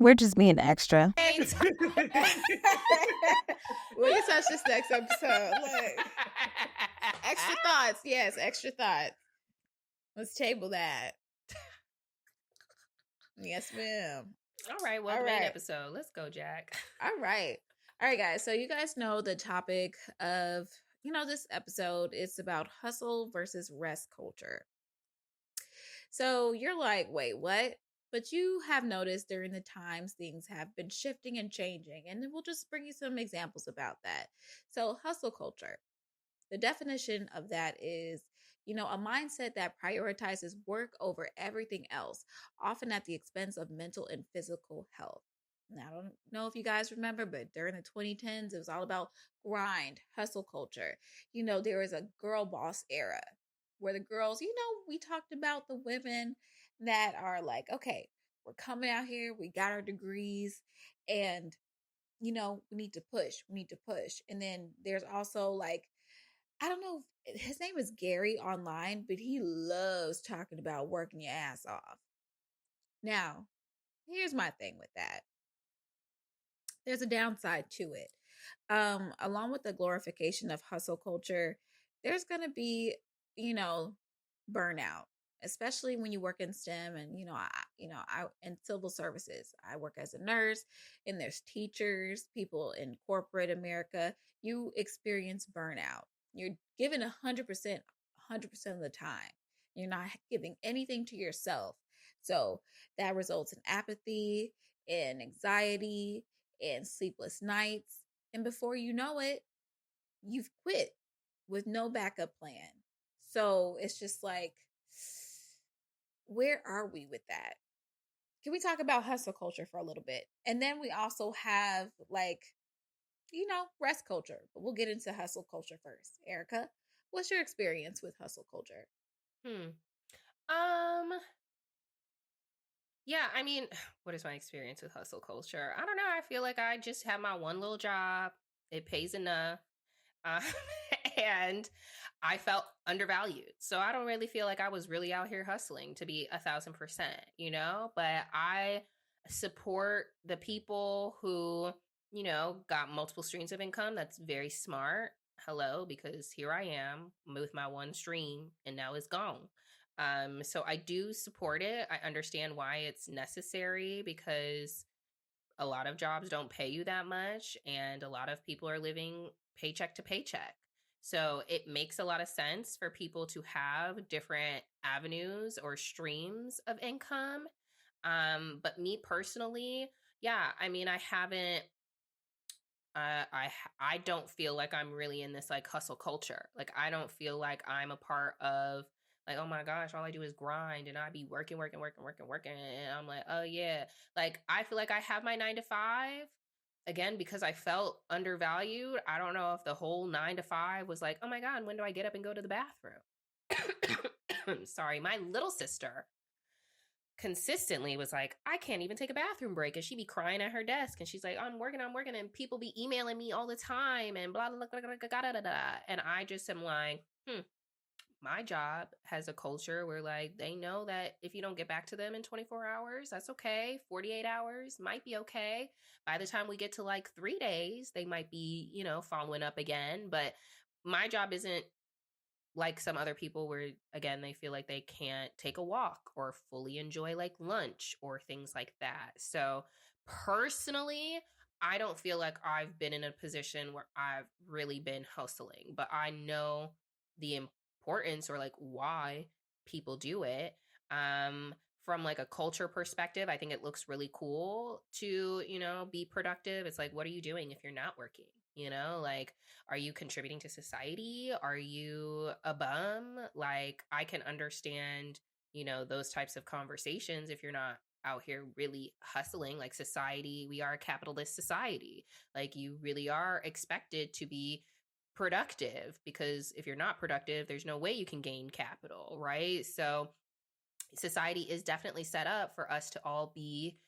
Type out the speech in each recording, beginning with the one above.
We're just being extra. We'll get touch this next episode. Look. Extra thoughts. Yes, extra thoughts. Let's table that. Yes, ma'am. All right. Well, the main episode. Let's go, Jack. All right. All right, guys. So you guys know the topic of, this episode is about hustle versus rest culture. So you're like, wait, what? But you have noticed during the times things have been shifting and changing. And we'll just bring you some examples about that. So hustle culture. The definition of that is, a mindset that prioritizes work over everything else, often at the expense of mental and physical health. Now, I don't know if you guys remember, but during the 2010s, it was all about grind, hustle culture. There was a girl boss era where the girls, we talked about the women that are like, okay, we're coming out here, we got our degrees, and, we need to push, And then there's also like, I don't know, his name is Gary online, but he loves talking about working your ass off. Now, here's my thing with that. There's a downside to it. Along with the glorification of hustle culture, there's going to be, burnout, especially when you work in STEM and, I in civil services. I work as a nurse, and there's teachers, people in corporate America. You experience burnout. You're given 100% of the time. You're not giving anything to yourself. So that results in apathy and anxiety and sleepless nights. And before you know it, you've quit with no backup plan. So it's just like, where are we with that? Can we talk about hustle culture for a little bit? And then we also have rest culture. But we'll get into hustle culture first. Erica, what's your experience with hustle culture? Yeah, I mean, what is my experience with hustle culture? I don't know. I feel like I just have my one little job. It pays enough. And I felt undervalued. So I don't really feel like I was really out here hustling to be 1,000%, but I support the people who, got multiple streams of income. That's very smart. Hello, because here I am with my one stream and now it's gone. So I do support it. I understand why it's necessary because a lot of jobs don't pay you that much and a lot of people are living paycheck to paycheck. So it makes a lot of sense for people to have different avenues or streams of income. But me personally, yeah, I mean, I haven't I don't feel like I'm really in this like hustle culture. Like I don't feel like I'm a part of like, oh my gosh, all I do is grind and I be working. And I'm like, oh yeah. Like I feel like I have my 9 to 5 again because I felt undervalued. I don't know if the whole 9 to 5 was like, oh my God, when do I get up and go to the bathroom? Sorry, my little sister consistently was like, I can't even take a bathroom break. And she'd be crying at her desk. And she's like, I'm working. And people be emailing me all the time and blah, blah, blah, blah, blah, blah, blah, blah. And I just am like, my job has a culture where like they know that if you don't get back to them in 24 hours, that's okay. 48 hours might be okay. By the time we get to like 3 days, they might be, following up again. But my job isn't like some other people where again they feel like they can't take a walk or fully enjoy like lunch or things like that. So personally, I don't feel like I've been in a position where I've really been hustling, but I know the importance or like why people do it. From like a culture perspective, I think it looks really cool to, be productive. It's like, what are you doing if you're not working? Like, are you contributing to society? Are you a bum? Like, I can understand, those types of conversations if you're not out here really hustling. Like, society, we are a capitalist society. Like, you really are expected to be productive because if you're not productive, there's no way you can gain capital, right? So, society is definitely set up for us to all be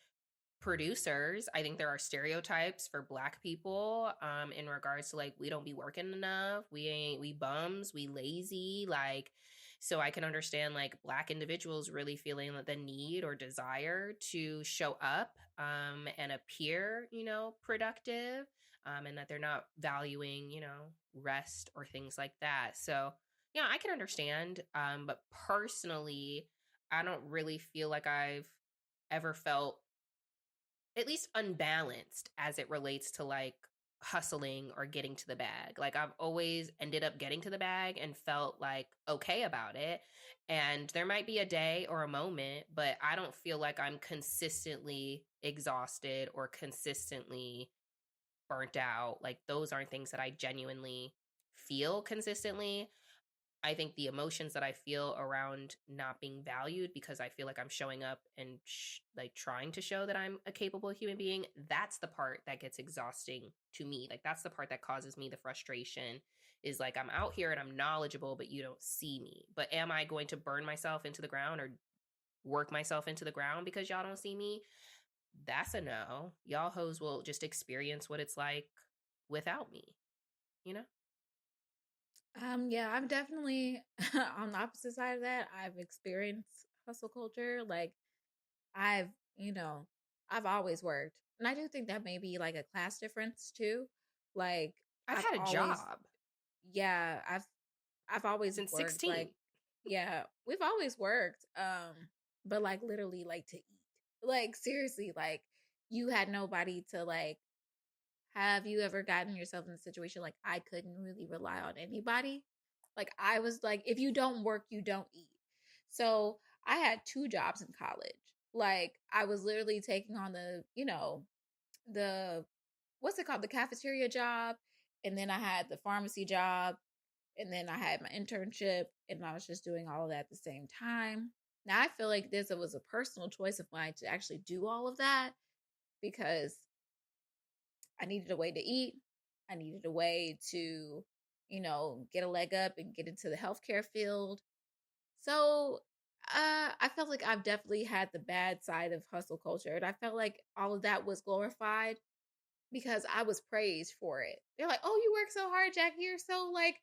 producers. I think there are stereotypes for Black people in regards to like we don't be working enough, we bums, we lazy, like So I can understand like Black individuals really feeling the need or desire to show up and appear, productive, and that they're not valuing, rest or things like that. So, yeah, I can understand. But personally, I don't really feel like I've ever felt at least unbalanced as it relates to like hustling or getting to the bag. Like I've always ended up getting to the bag and felt like okay about it. And there might be a day or a moment, but I don't feel like I'm consistently exhausted or consistently burnt out. Like those aren't things that I genuinely feel consistently. I think the emotions that I feel around not being valued because I feel like I'm showing up and like trying to show that I'm a capable human being, that's the part that gets exhausting to me. Like that's the part that causes me the frustration is like I'm out here and I'm knowledgeable, but you don't see me. But am I going to burn myself into the ground or work myself into the ground because y'all don't see me? That's a no. Y'all hoes will just experience what it's like without me, you know? Yeah, I'm definitely on the opposite side of that. I've experienced hustle culture. Like I've, you know, I've always worked. And I do think that may be like a class difference too. Like I've I've had a always job yeah, I've always since worked 16. like yeah, we've always worked. But like literally like to eat. Like seriously, like you had nobody to like have you ever gotten yourself in a situation like I couldn't really rely on anybody? Like I was like, if you don't work, you don't eat. So I had two jobs in college. Like I was literally taking on the what's it called? The cafeteria job. And then I had the pharmacy job. And then I had my internship. And I was just doing all of that at the same time. Now I feel like this was a personal choice of mine to actually do all of that because I needed a way to eat. I needed a way to, get a leg up and get into the healthcare field. So I felt like I've definitely had the bad side of hustle culture. And I felt like all of that was glorified because I was praised for it. They're like, oh, you work so hard, Jackie. You're so like,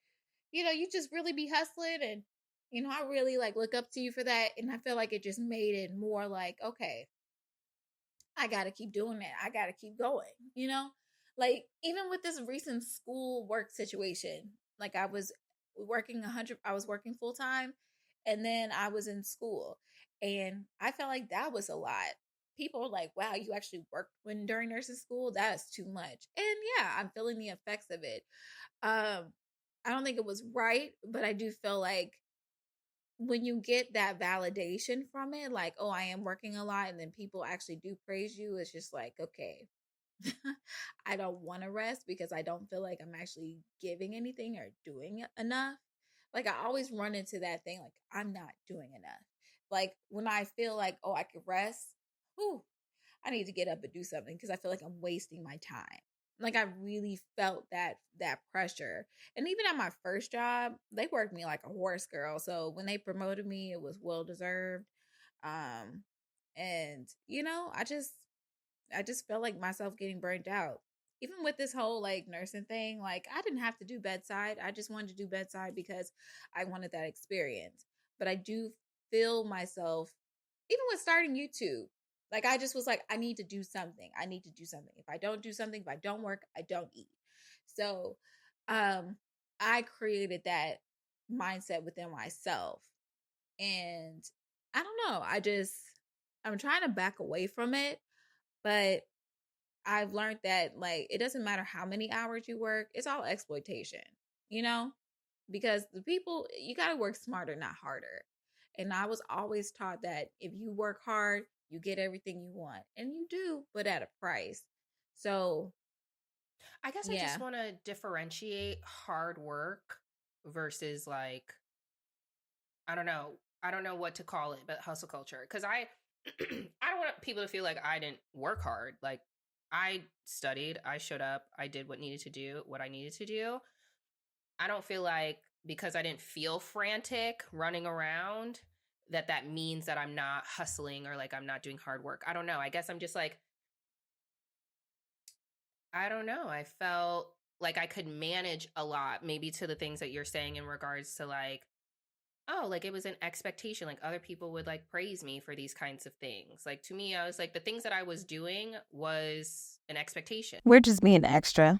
you just really be hustling. And, I really like look up to you for that. And I feel like it just made it more like, okay, I got to keep doing that. I got to keep going. Like even with this recent school work situation, like I was working full time and then I was in school and I felt like that was a lot. People were like, wow, you actually worked when during nursing school? That's too much. And yeah, I'm feeling the effects of it. Um, I don't think it was right, but I do feel like when you get that validation from it, like, oh, I am working a lot, and then people actually do praise you, it's just like, okay, I don't want to rest because I don't feel like I'm actually giving anything or doing enough. Like, I always run into that thing, like, I'm not doing enough. Like, when I feel like, oh, I could rest, whew, I need to get up and do something because I feel like I'm wasting my time. Like I really felt that pressure. And even at my first job, they worked me like a horse girl. So when they promoted me, it was well deserved. Um and I just felt like myself getting burnt out. Even with this whole like nursing thing, like I didn't have to do bedside. I just wanted to do bedside because I wanted that experience. But I do feel myself even with starting YouTube. Like I just was like, I need to do something. I need to do something. If I don't do something, if I don't work, I don't eat. So um I created that mindset within myself. And I don't know. I'm trying to back away from it, but I've learned that like it doesn't matter how many hours you work, it's all exploitation, you know? Because the people you got to work smarter, not harder. And I was always taught that if you work hard, you get everything you want. And you do, but at a price. So, I guess I just yeah. want to differentiate hard work versus like I don't know. I don't know what to call it, but hustle culture cuz I don't want people to feel like I didn't work hard. Like I studied, I showed up, I did what needed to do, what I needed to do. I don't feel like because I didn't feel frantic running around that means that I'm not hustling or like I'm not doing hard work. I don't know. I guess I'm just like I don't know. I felt like I could manage a lot, maybe to the things that you're saying in regards to like oh, like it was an expectation. Like other people would like praise me for these kinds of things. Like to me, I was like, the things that I was doing was an expectation. We're just being extra.